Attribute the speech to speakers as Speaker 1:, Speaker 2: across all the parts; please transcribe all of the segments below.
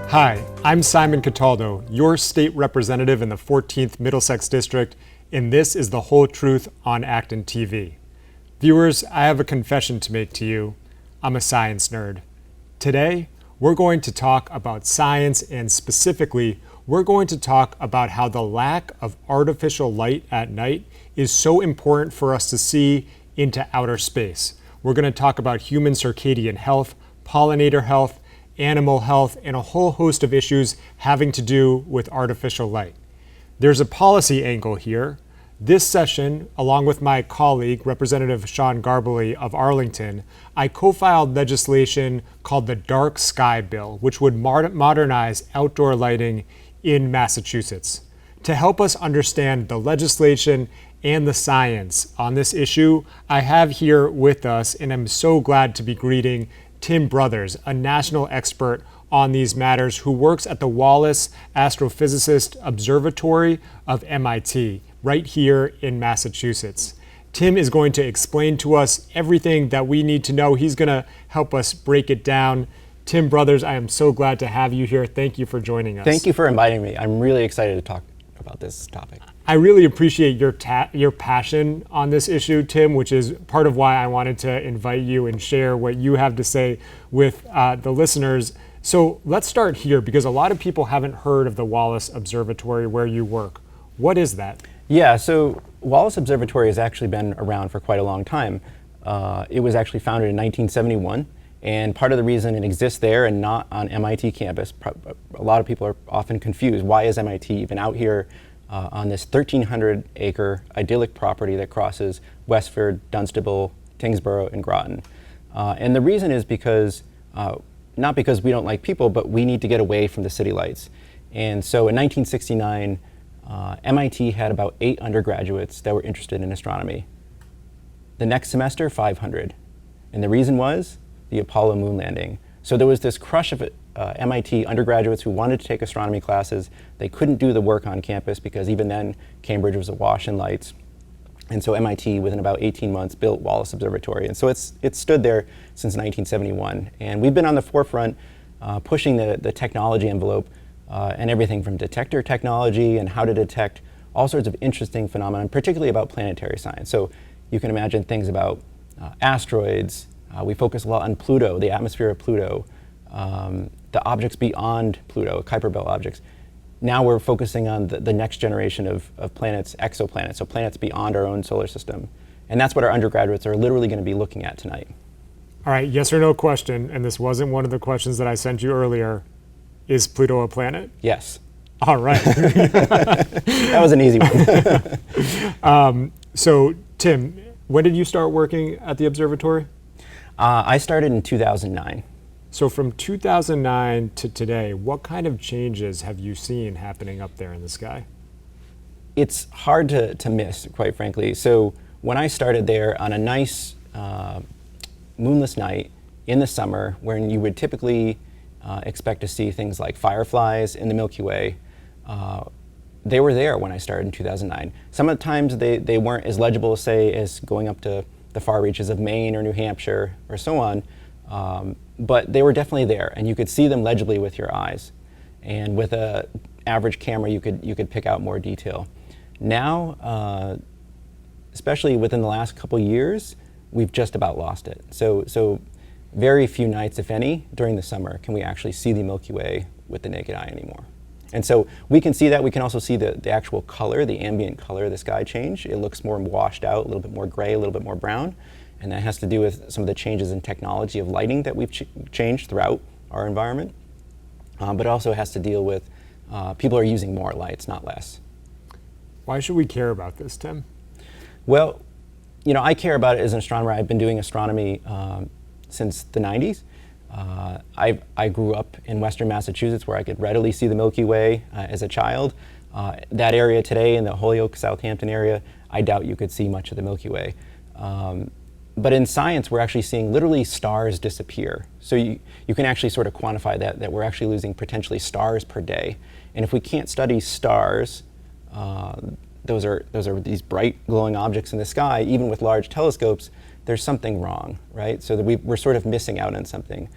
Speaker 1: Hi, I'm Simon Cataldo, your state representative in the 14th Middlesex District, and this is The Whole Truth on ActonTV. Viewers, I have a confession to make to you. I'm a science nerd. Today, we're going to talk about science, and specifically, we're going to talk about how the lack of artificial light at night is so important for us to see into outer space. We're going to talk about human circadian health, pollinator health, animal health, and a whole host of issues having to do with artificial light. There's a policy angle here. This session, along with my colleague, Representative Sean Garbely of Arlington, I co-filed legislation called the Dark Sky Bill, which would modernize outdoor lighting in Massachusetts. To help us understand the legislation and the science on this issue, I have here with us, and I'm so glad to be greeting Tim Brothers, a national expert on these matters who works at the Wallace Astrophysicist Observatory of MIT, right here in Massachusetts. Tim is going to explain to us everything that we need to know. He's going to help us break it down. Tim Brothers, I am so glad to have you here. Thank you for joining us.
Speaker 2: Thank you for inviting me. I'm really excited to talk about this topic.
Speaker 1: I really appreciate your passion on this issue, Tim, which is part of why I wanted to invite you and share what you have to say with the listeners. So let's start here, because a lot of people haven't heard of the Wallace Observatory where you work. What is that?
Speaker 2: Yeah, so Wallace Observatory has actually been around for quite a long time. It was actually founded in 1971, and part of the reason it exists there and not on MIT campus, a lot of people are often confused. Why is MIT even out here on this 1,300-acre idyllic property that crosses Westford, Dunstable, Tingsboro, and Groton? And the reason is because, not because we don't like people, but we need to get away from the city lights. And so in 1969, MIT had about 8 undergraduates that were interested in astronomy. The next semester, 500. And the reason was the Apollo moon landing. So there was this crush of MIT undergraduates who wanted to take astronomy classes. They couldn't do the work on campus because even then Cambridge was awash in lights. And so MIT, within about 18 months, built Wallace Observatory. And so it's stood there since 1971. And we've been on the forefront pushing the technology envelope and everything from detector technology and how to detect all sorts of interesting phenomena, particularly about planetary science. So you can imagine things about asteroids. We focus a lot on Pluto, the atmosphere of Pluto, the objects beyond Pluto, Kuiper Belt objects. Now we're focusing on the next generation of planets, exoplanets, so planets beyond our own solar system. And that's what our undergraduates are literally going to be looking at tonight.
Speaker 1: All right, yes or no question, and this wasn't one of the questions that I sent you earlier. Is Pluto a planet?
Speaker 2: Yes.
Speaker 1: All right.
Speaker 2: That was an easy one.
Speaker 1: So, Tim, when did you start working at the observatory?
Speaker 2: I started in 2009.
Speaker 1: So from 2009 to today, what kind of changes have you seen happening up there in the sky?
Speaker 2: It's hard to miss, quite frankly. So when I started there on a nice moonless night in the summer, when you would typically expect to see things like fireflies in the Milky Way, they were there when I started in 2009. Some of the times they weren't as legible, say, as going up to the far reaches of Maine or New Hampshire or so on. But they were definitely there, and you could see them legibly with your eyes. And with an average camera, you could pick out more detail. Now, especially within the last couple years, we've just about lost it. So very few nights, if any, during the summer can we actually see the Milky Way with the naked eye anymore. And so we can see that. We can also see the actual color, the ambient color of the sky change. It looks more washed out, a little bit more gray, a little bit more brown. And that has to do with some of the changes in technology of lighting that we've changed throughout our environment. But it also has to deal with people are using more lights, not less.
Speaker 1: Why should we care about this, Tim?
Speaker 2: Well, I care about it as an astronomer. I've been doing astronomy since the 90s. I grew up in Western Massachusetts, where I could readily see the Milky Way as a child. That area today, in the Holyoke, Southampton area, I doubt you could see much of the Milky Way. But in science, we're actually seeing literally stars disappear. So you can actually sort of quantify that we're actually losing potentially stars per day. And if we can't study stars, those are these bright glowing objects in the sky, even with large telescopes, there's something wrong, right? So that we're sort of missing out on something.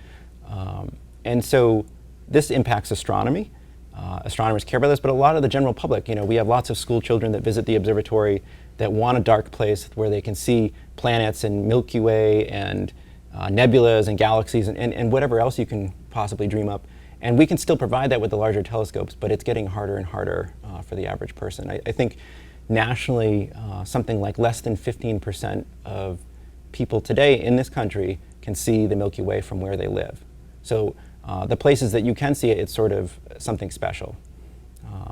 Speaker 2: And so This impacts astronomy. Astronomers care about this, but a lot of the general public, we have lots of school children that visit the observatory that want a dark place where they can see planets and Milky Way and nebulas and galaxies and whatever else you can possibly dream up. And we can still provide that with the larger telescopes, but it's getting harder and harder for the average person. I think nationally, something like less than 15% of people today in this country can see the Milky Way from where they live. So the places that you can see it, it's sort of something special.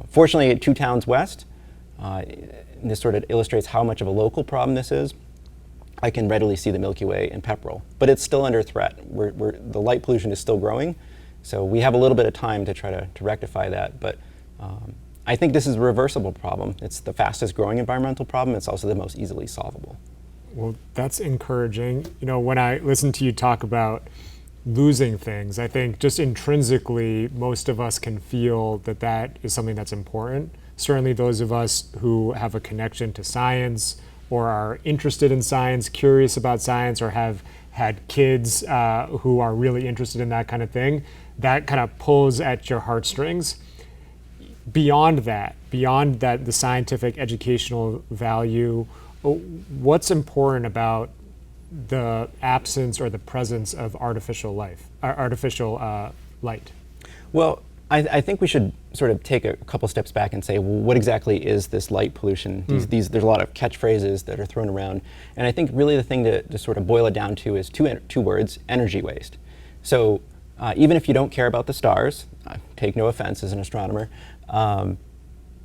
Speaker 2: Fortunately, at 2 towns west, this sort of illustrates how much of a local problem this is. I can readily see the Milky Way in Pepperell, but it's still under threat. The light pollution is still growing, so we have a little bit of time to try to rectify that. But I think this is a reversible problem. It's the fastest growing environmental problem. It's also the most easily solvable.
Speaker 1: Well, that's encouraging. When I listen to you talk about losing things, I think just intrinsically, most of us can feel that is something that's important. Certainly those of us who have a connection to science or are interested in science, curious about science, or have had kids who are really interested in that kind of thing, that kind of pulls at your heartstrings. Beyond that, the scientific educational value, what's important about the absence or the presence of artificial light?
Speaker 2: Well, I think we should sort of take a couple steps back and say, well, what exactly is this light pollution? There's a lot of catchphrases that are thrown around, and I think really the thing to sort of boil it down to is two words: energy waste. So even if you don't care about the stars, take no offense as an astronomer,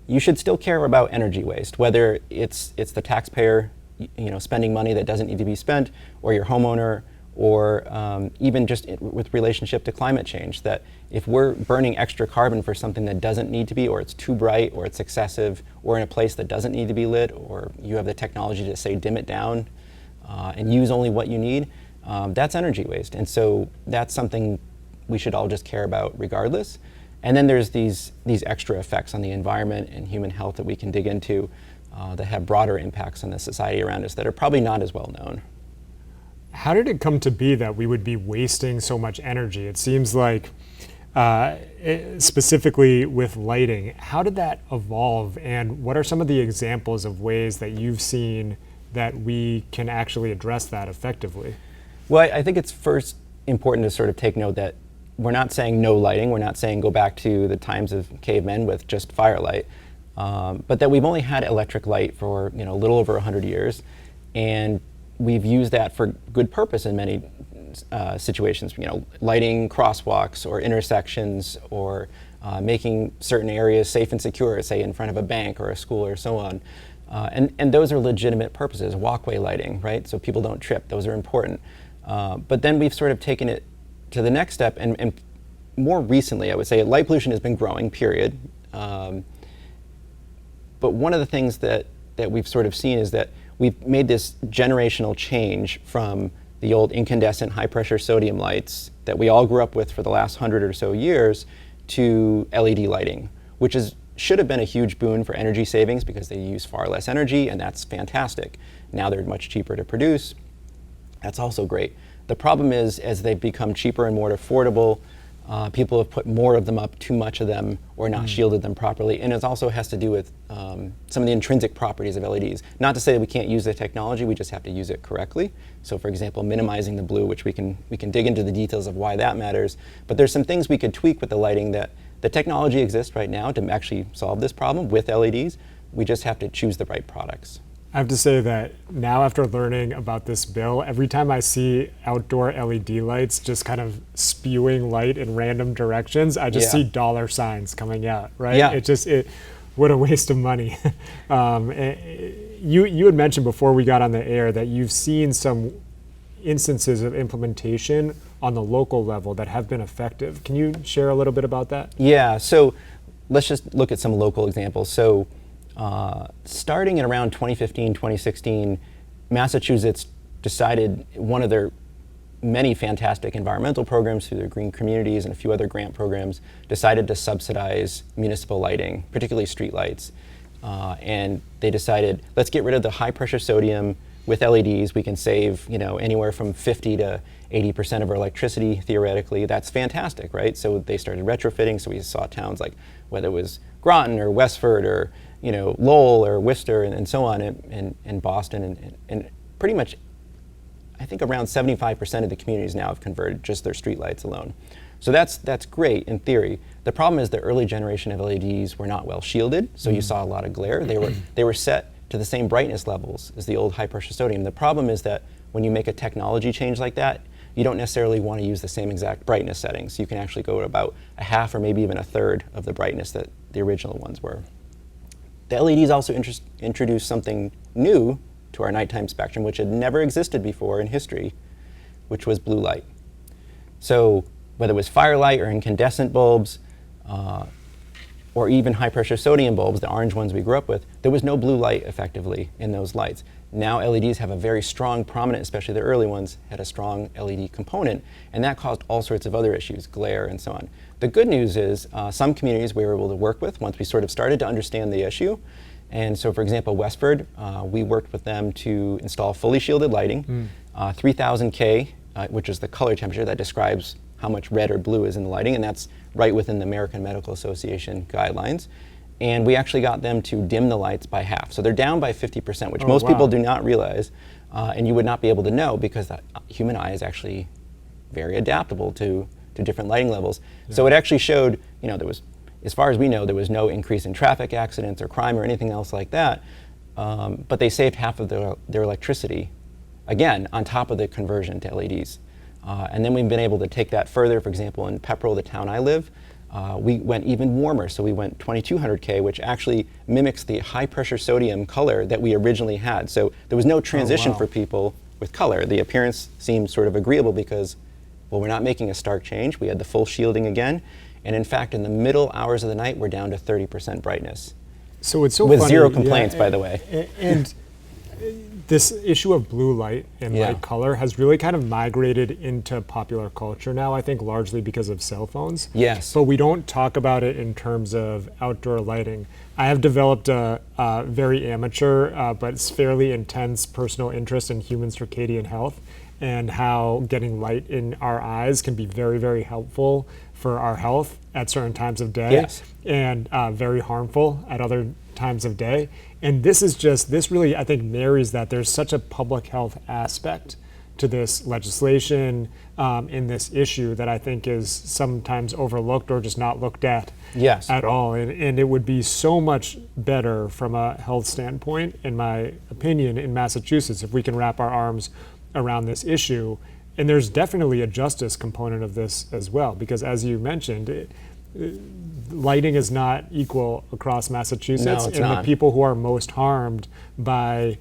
Speaker 2: you should still care about energy waste, whether it's the taxpayer spending money that doesn't need to be spent, or your homeowner, or even just with relationship to climate change, that if we're burning extra carbon for something that doesn't need to be, or it's too bright, or it's excessive, or in a place that doesn't need to be lit, or you have the technology to say dim it down and use only what you need, that's energy waste. And so that's something we should all just care about regardless. And then there's these extra effects on the environment and human health that we can dig into that have broader impacts on the society around us that are probably not as well known.
Speaker 1: How did it come to be that we would be wasting so much energy? It seems like, specifically with lighting, how did that evolve, and what are some of the examples of ways that you've seen that we can actually address that effectively?
Speaker 2: Well, I think it's first important to sort of take note that we're not saying no lighting. We're not saying go back to the times of cavemen with just firelight, but that we've only had electric light for a little over 100 years, and we've used that for good purpose in many situations. Lighting crosswalks or intersections, or making certain areas safe and secure, say in front of a bank or a school or so on. And those are legitimate purposes. Walkway lighting, right? So people don't trip. Those are important. But then we've sort of taken it to the next step, and more recently, I would say light pollution has been growing, period. But one of the things that we've sort of seen is that we've made this generational change from the old incandescent high-pressure sodium lights that we all grew up with for the last 100 or so years to LED lighting, which should have been a huge boon for energy savings because they use far less energy, and that's fantastic. Now they're much cheaper to produce. That's also great. The problem is, as they've become cheaper and more affordable, people have put more of them up, too much of them, or not shielded them properly. And it also has to do with some of the intrinsic properties of LEDs. Not to say that we can't use the technology, we just have to use it correctly. So for example, minimizing the blue, which we can dig into the details of why that matters. But there's some things we could tweak with the lighting that the technology exists right now to actually solve this problem with LEDs. We just have to choose the right products.
Speaker 1: I have to say that now, after learning about this bill, every time I see outdoor LED lights just kind of spewing light in random directions, I just see dollar signs coming out, right?
Speaker 2: Yeah.
Speaker 1: What a waste of money. You had mentioned before we got on the air that you've seen some instances of implementation on the local level that have been effective. Can you share a little bit about that?
Speaker 2: Yeah, so let's just look at some local examples. So starting in around 2015, 2016, Massachusetts decided, one of their many fantastic environmental programs through their green communities and a few other grant programs, decided to subsidize municipal lighting, particularly street lights. And they decided, let's get rid of the high pressure sodium, with LEDs, we can save, anywhere from 50 to 80% of our electricity, theoretically. That's fantastic, right? So they started retrofitting, so we saw towns like, whether it was Groton or Westford or, Lowell or Worcester and so on, and Boston, and pretty much, I think around 75% of the communities now have converted just their streetlights alone. So that's great in theory. The problem is the early generation of LEDs were not well shielded, so you saw a lot of glare. They were set to the same brightness levels as the old high pressure sodium. The problem is that when you make a technology change like that, you don't necessarily want to use the same exact brightness settings. You can actually go to about a half or maybe even a third of the brightness that the original ones were. The LEDs also introduced something new to our nighttime spectrum, which had never existed before in history, which was blue light. So whether it was firelight or incandescent bulbs, or even high pressure sodium bulbs, the orange ones we grew up with, there was no blue light effectively in those lights. Now LEDs have a very strong, prominent, especially the early ones, had a strong LED component, and that caused all sorts of other issues, glare and so on. The good news is some communities we were able to work with once we sort of started to understand the issue. And so, for example, Westford, we worked with them to install fully shielded lighting, 3000 K, which is the color temperature that describes how much red or blue is in the lighting, and that's right within the American Medical Association guidelines. And we actually got them to dim the lights by half. So they're down by 50%, which most people do not realize, and you would not be able to know because the human eye is actually very adaptable to different lighting levels. Yeah. So it actually showed, there was, as far as we know, there was no increase in traffic accidents or crime or anything else like that, but they saved half of their electricity, again, on top of the conversion to LEDs. And then we've been able to take that further. For example, in Pepperell, the town I live, we went even warmer. So we went 2200 K, which actually mimics the high pressure sodium color that we originally had. So there was no transition for people with color. The appearance seemed sort of agreeable because, well, we're not making a stark change. We had the full shielding again. And in fact, in the middle hours of the night, we're down to 30% brightness.
Speaker 1: So it's so
Speaker 2: with
Speaker 1: funny,
Speaker 2: zero complaints, by the way.
Speaker 1: And this issue of blue light and light color has really kind of migrated into popular culture now, I think largely because of cell phones.
Speaker 2: Yes.
Speaker 1: But we don't talk about it in terms of outdoor lighting. I have developed a very amateur but fairly intense personal interest in human circadian health and how getting light in our eyes can be very, very helpful for our health at certain times of day, and very harmful at other times of day. And this really, I think, marries that. There's such a public health aspect to this legislation, in this issue, that I think is sometimes overlooked or just not looked at at all. And it would be so much better from a health standpoint, in my opinion, in Massachusetts, if we can wrap our arms around this issue. And there's definitely a justice component of this as well, because as you mentioned, lighting is not equal across Massachusetts.
Speaker 2: No, it's
Speaker 1: and
Speaker 2: not.
Speaker 1: The people who are most harmed by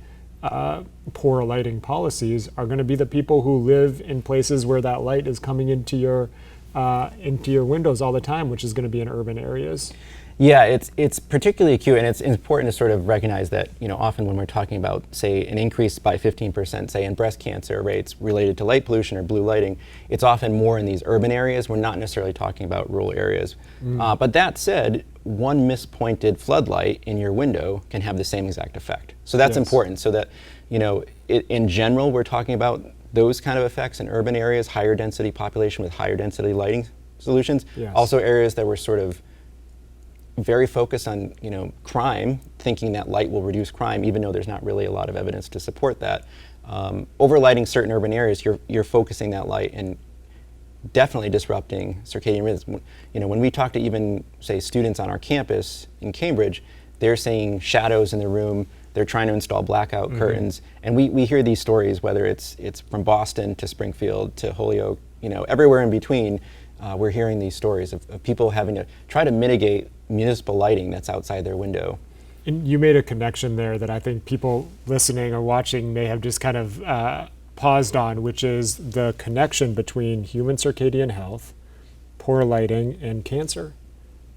Speaker 1: poor lighting policies are going to be the people who live in places where that light is coming into your windows all the time, which is going to be in urban areas.
Speaker 2: Yeah, it's particularly acute, and it's important to sort of recognize that, often when we're talking about, say, an increase by 15%, say, in breast cancer rates related to light pollution or blue lighting, it's often more in these urban areas. We're not necessarily talking about rural areas. But that said, one mispointed floodlight in your window can have the same exact effect. So that's important, so that, in general, we're talking about those kind of effects in urban areas, higher density population with higher density lighting solutions. Also areas that were sort of very focused on crime, thinking that light will reduce crime, even though there's not really a lot of evidence to support that. Overlighting certain urban areas, you're focusing that light and definitely disrupting circadian rhythms. When we talk to even, say, students on our campus in Cambridge, they're seeing shadows in the room. They're trying to install blackout curtains, and we hear these stories, whether it's from Boston to Springfield to Holyoke, everywhere in between. We're hearing these stories of people having to try to mitigate municipal lighting that's outside their window.
Speaker 1: And you made a connection there that I think people listening or watching may have just kind of paused on, which is the connection between human circadian health, poor lighting, and cancer.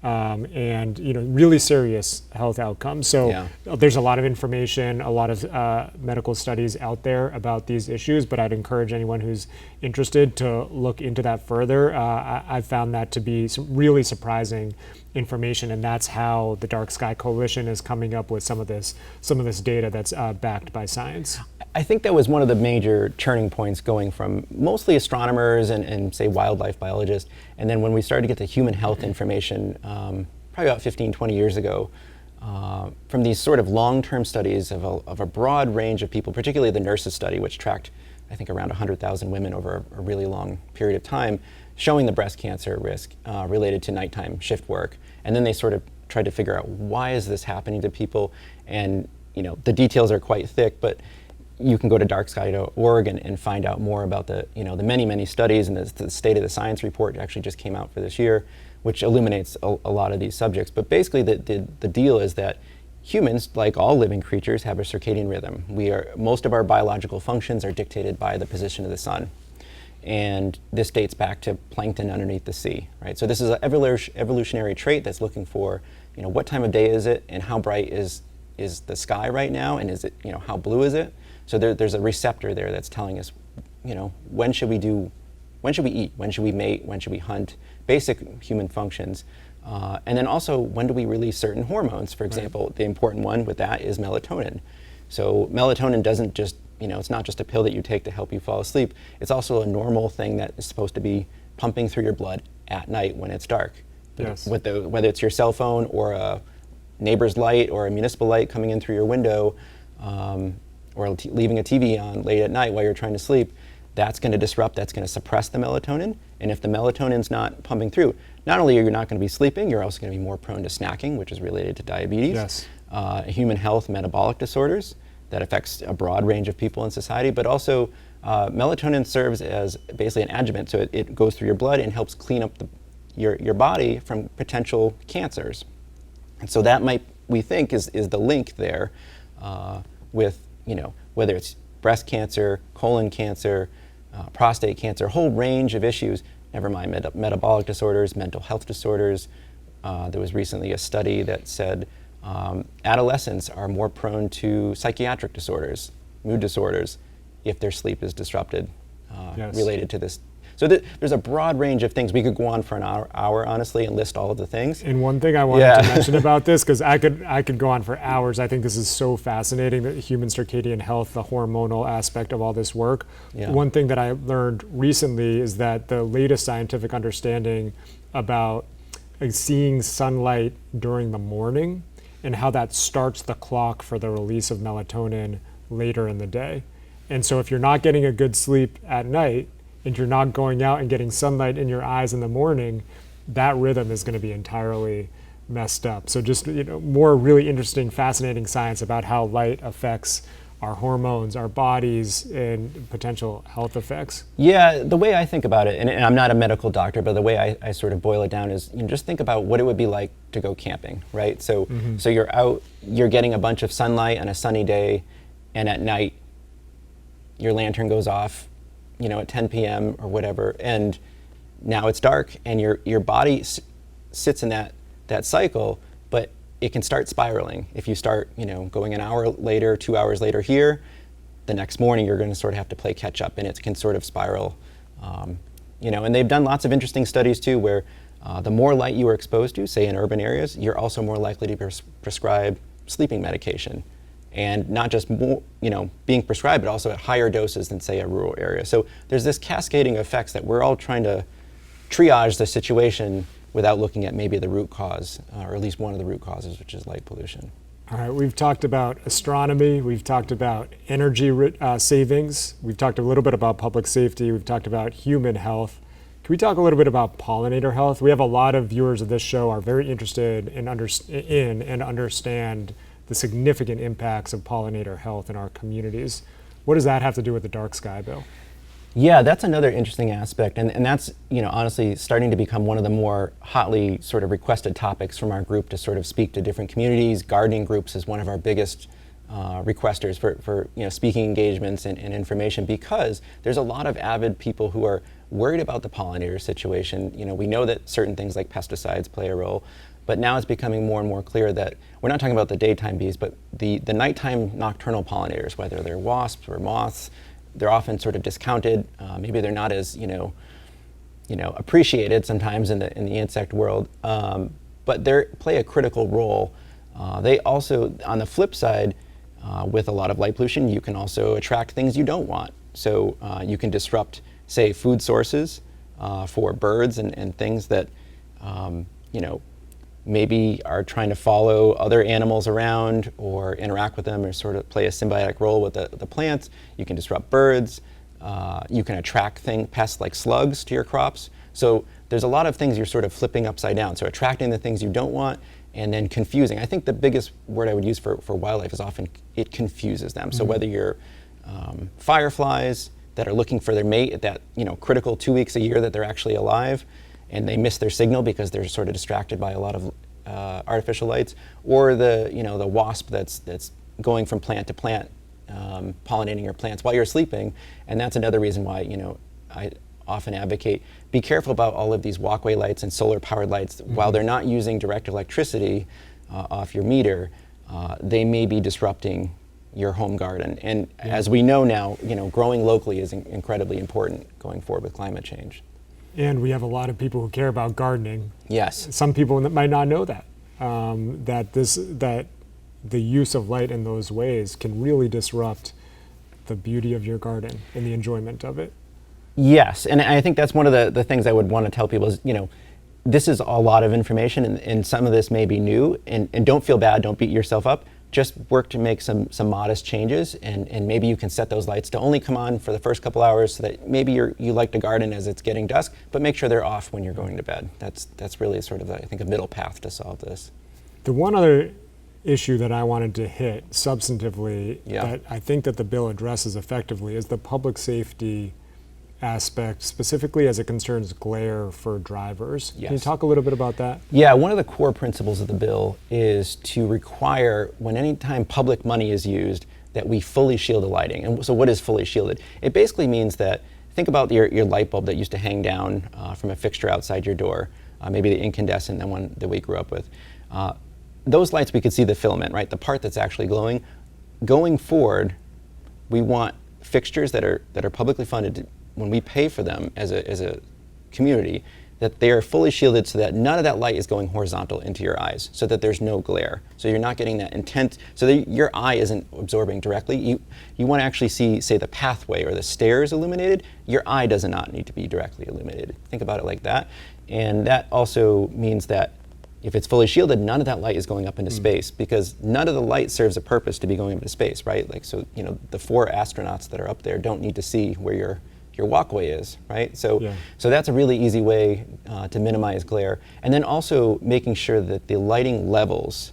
Speaker 1: And really serious health outcomes. So there's a lot of information, a lot of medical studies out there about these issues, but I'd encourage anyone who's interested to look into that further. I've found that to be some really surprising information, and that's how the Dark Sky Coalition is coming up with some of this data that's backed by science.
Speaker 2: I think that was one of the major turning points, going from mostly astronomers and say wildlife biologists, and then when we started to get the human health information, probably about 15, 20 years ago, from these sort of long-term studies of a broad range of people, particularly the nurses study, which tracked, I think, around 100,000 women over a really long period of time, showing the breast cancer risk related to nighttime shift work. And then they sort of tried to figure out, why is this happening to people? And the details are quite thick, but you can go to darksky.org and find out more about the many, many studies, and the State of the Science report actually just came out for this year, which illuminates a lot of these subjects. But basically the deal is that humans, like all living creatures, have a circadian rhythm. Most of our biological functions are dictated by the position of the sun. And this dates back to plankton underneath the sea, right? So this is an evolutionary trait that's looking for, what time of day is it, and how bright is the sky right now, and is it, how blue is it? So there's a receptor there that's telling us, when should we eat, when should we mate, when should we hunt, basic human functions. And then also, when do we release certain hormones? For example, the important one with that is melatonin. So melatonin doesn't just, it's not just a pill that you take to help you fall asleep. It's also a normal thing that is supposed to be pumping through your blood at night when it's dark.
Speaker 1: Yes.
Speaker 2: Whether it's your cell phone or a neighbor's light or a municipal light coming in through your window, or leaving a TV on late at night while you're trying to sleep, that's going to disrupt, that's going to suppress the melatonin. And if the melatonin's not pumping through, not only are you not going to be sleeping, you're also going to be more prone to snacking, which is related to diabetes,
Speaker 1: yes.
Speaker 2: Human health, metabolic disorders that affects a broad range of people in society. But also, melatonin serves as basically an adjuvant, so it goes through your blood and helps clean up your body from potential cancers. And so that we think is the link there with, whether it's breast cancer, colon cancer, prostate cancer, a whole range of issues, never mind metabolic disorders, mental health disorders. There was recently a study that said adolescents are more prone to psychiatric disorders, mood disorders, if their sleep is disrupted
Speaker 1: Yes.
Speaker 2: related to this. So there's a broad range of things. We could go on for an hour, honestly, and list all of the things.
Speaker 1: And one thing I wanted to mention about this, because I could go on for hours. I think this is so fascinating, the human circadian health, the hormonal aspect of all this work.
Speaker 2: Yeah.
Speaker 1: One thing that I learned recently is that the latest scientific understanding about seeing sunlight during the morning and how that starts the clock for the release of melatonin later in the day. And so if you're not getting a good sleep at night, and you're not going out and getting sunlight in your eyes in the morning, that rhythm is going to be entirely messed up. So just more really interesting, fascinating science about how light affects our hormones, our bodies, and potential health effects.
Speaker 2: Yeah, the way I think about it, and I'm not a medical doctor, but the way I sort of boil it down is, just think about what it would be like to go camping, right? So so you're out, you're getting a bunch of sunlight on a sunny day, and at night your lantern goes off, at 10 p.m. or whatever, and now it's dark, and your body sits in that cycle, but it can start spiraling. If you start, going an hour later, 2 hours later here, the next morning you're going to sort of have to play catch up, and it can sort of spiral. And they've done lots of interesting studies too, where the more light you are exposed to, say in urban areas, you're also more likely to be prescribed sleeping medication. And not just being prescribed, but also at higher doses than, say, a rural area. So there's this cascading effects that we're all trying to triage the situation without looking at maybe the root cause, or at least one of the root causes, which is light pollution.
Speaker 1: All right, we've talked about astronomy, we've talked about energy savings, we've talked a little bit about public safety, we've talked about human health. Can we talk a little bit about pollinator health? We have a lot of viewers of this show are very interested in and understand the significant impacts of pollinator health in our communities. What does that have to do with the dark sky bill?
Speaker 2: Yeah, that's another interesting aspect, and that's honestly starting to become one of the more hotly sort of requested topics from our group to sort of speak to different communities. Gardening groups is one of our biggest requesters for speaking engagements and information, because there's a lot of avid people who are worried about the pollinator situation. We know that certain things like pesticides play a role, but now it's becoming more and more clear that we're not talking about the daytime bees, but the nighttime nocturnal pollinators, whether they're wasps or moths, they're often sort of discounted. Maybe they're not as appreciated sometimes in the insect world, but they play a critical role. They also, on the flip side, with a lot of light pollution, you can also attract things you don't want. So you can disrupt, say, food sources for birds and things that, maybe are trying to follow other animals around or interact with them or sort of play a symbiotic role with the plants. You can disrupt birds. You can attract pests like slugs to your crops. So there's a lot of things you're sort of flipping upside down. So attracting the things you don't want and then confusing. I think the biggest word I would use for wildlife is often it confuses them. So whether you're fireflies that are looking for their mate at that critical 2 weeks a year that they're actually alive, and they miss their signal because they're sort of distracted by a lot of artificial lights, or the wasp that's going from plant to plant, pollinating your plants while you're sleeping. And that's another reason why I often advocate be careful about all of these walkway lights and solar powered lights. While they're not using direct electricity off your meter, they may be disrupting your home garden. And as we know now, growing locally is incredibly important going forward with climate change.
Speaker 1: And we have a lot of people who care about gardening.
Speaker 2: Yes.
Speaker 1: Some people that might not know that, that the use of light in those ways can really disrupt the beauty of your garden and the enjoyment of it.
Speaker 2: Yes, and I think that's one of the things I would want to tell people is, this is a lot of information and some of this may be new, and don't feel bad, don't beat yourself up. Just work to make some modest changes, and maybe you can set those lights to only come on for the first couple hours so that maybe you like to garden as it's getting dusk, but make sure they're off when you're going to bed. That's really sort of, I think, a middle path to solve this.
Speaker 1: The one other issue that I wanted to hit substantively that I think that the bill addresses effectively is the public safety aspect, specifically as it concerns glare for drivers.
Speaker 2: Yes.
Speaker 1: Can you talk a little bit about that?
Speaker 2: Yeah, one of the core principles of the bill is to require, when any time public money is used, that we fully shield the lighting. And so what is fully shielded? It basically means that, think about your light bulb that used to hang down from a fixture outside your door, maybe the incandescent, the one that we grew up with. Those lights, we could see the filament, right? The part that's actually glowing. Going forward, we want fixtures that are publicly funded when we pay for them as a community, that they are fully shielded so that none of that light is going horizontal into your eyes, so that there's no glare. So you're not getting that intense, so that your eye isn't absorbing directly. You want to actually see, say, the pathway or the stairs illuminated. Your eye does not need to be directly illuminated. Think about it like that. And that also means that if it's fully shielded, none of that light is going up into space, because none of the light serves a purpose to be going into space, right? Like, so, the 4 astronauts that are up there don't need to see where your walkway is, right? So that's a really easy way to minimize glare. And then also making sure that the lighting levels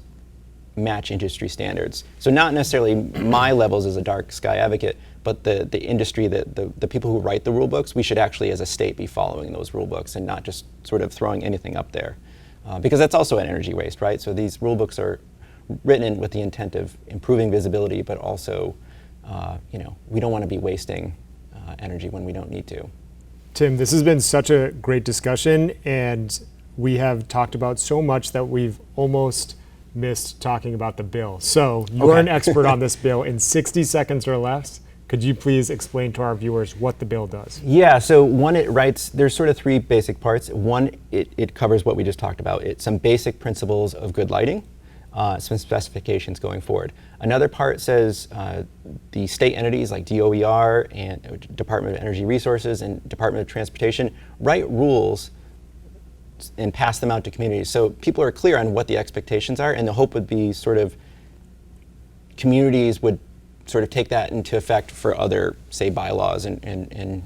Speaker 2: match industry standards. So not necessarily my levels as a dark sky advocate, but the industry, the people who write the rule books, we should actually as a state be following those rule books and not just sort of throwing anything up there. Because that's also an energy waste, right? So these rule books are written with the intent of improving visibility, but also, we don't want to be wasting energy when we don't need to.
Speaker 1: Tim, this has been such a great discussion, and we have talked about so much that we've almost missed talking about the bill. So you're an expert on this bill. In 60 seconds or less, could you please explain to our viewers what the bill does?
Speaker 2: Yeah, so one, it writes, there's sort of 3 basic parts. One, it covers what we just talked about. It's some basic principles of good lighting, some specifications going forward. Another part says the state entities like DOER and Department of Energy Resources and Department of Transportation write rules and pass them out to communities. So people are clear on what the expectations are, and the hope would be sort of communities would sort of take that into effect for other, say, bylaws and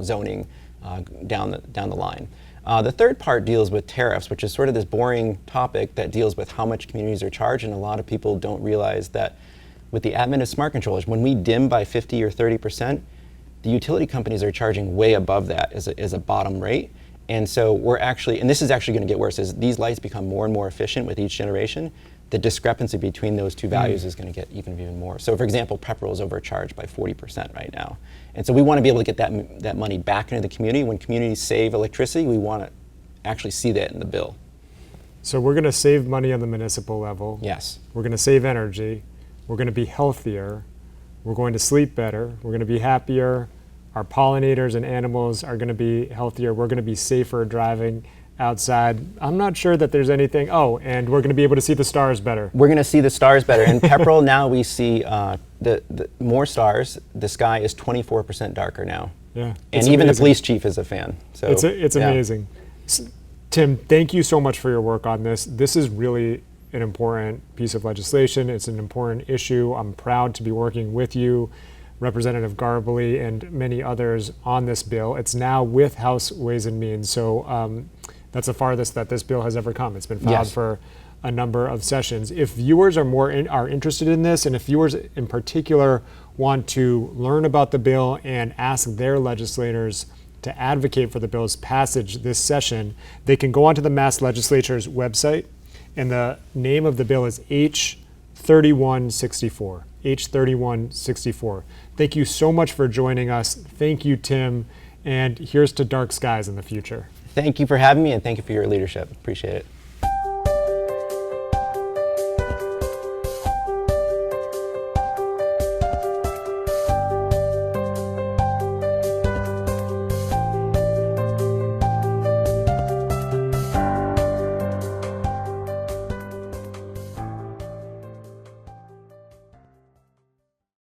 Speaker 2: zoning down the line. The third part deals with tariffs, which is sort of this boring topic that deals with how much communities are charged, and a lot of people don't realize that with the advent of smart controllers, when we dim by 50 or 30%, the utility companies are charging way above that as a bottom rate. And so we're actually, and this is actually going to get worse, as these lights become more and more efficient with each generation, the discrepancy between those two values is going to get even more. So for example, Pepperell is overcharged by 40% right now. And so we want to be able to get that money back into the community. When communities save electricity, we want to actually see that in the bill.
Speaker 1: So we're going to save money on the municipal level.
Speaker 2: Yes.
Speaker 1: We're going to save energy. We're going to be healthier. We're going to sleep better. We're going to be happier. Our pollinators and animals are going to be healthier. We're going to be safer driving.
Speaker 2: outside.
Speaker 1: I'm not sure that there's anything. Oh, and we're going to be able to see the stars better.
Speaker 2: We're going to see the stars better. In Pepperell now we see the more stars. The sky is 24% darker now.
Speaker 1: Yeah,
Speaker 2: and even the police chief is a fan. So
Speaker 1: it's amazing. Tim, thank you so much for your work on this. This is really an important piece of legislation. It's an important issue. I'm proud to be working with you, Representative Garbely, and many others on this bill. It's now with House Ways and Means, so that's the farthest that this bill has ever come. It's been filed for a number of sessions. If viewers are interested in this, and if viewers in particular want to learn about the bill and ask their legislators to advocate for the bill's passage this session, they can go onto the Mass Legislature's website, and the name of the bill is H3164. H3164. Thank you so much for joining us. Thank you, Tim, and here's to dark skies in the future.
Speaker 2: Thank you for having me, and thank you for your leadership. Appreciate it.